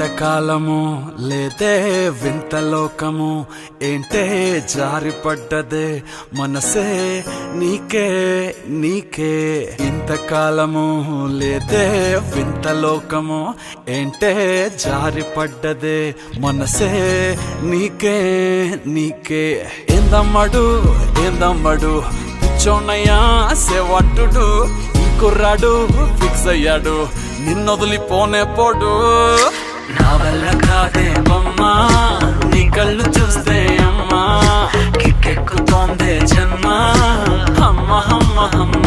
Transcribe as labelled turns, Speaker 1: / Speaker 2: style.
Speaker 1: ఇంతకాలము లేదే వింత లోకము ఏంటే జారిపడ్డదే మనసే నీకే నీకే ఇంతకాలము లేదే వింత లోకము ఏంటే జారిపడ్డదే మనసే నీకే నీకే ఏందమ్మడు పిచ్చోన్నయ్యా సేవట్టుడు ఈ కుర్రాడు ఫిక్స్ అయ్యాడు నిన్నొదిలిపోనే పోడు నా వల్ల కాదే బొమ్మా నీ కళ్ళు చూస్తే అమ్మా కిక్కెక్కుతోందే జన్మ అమ్మ అమ్మ అమ్మ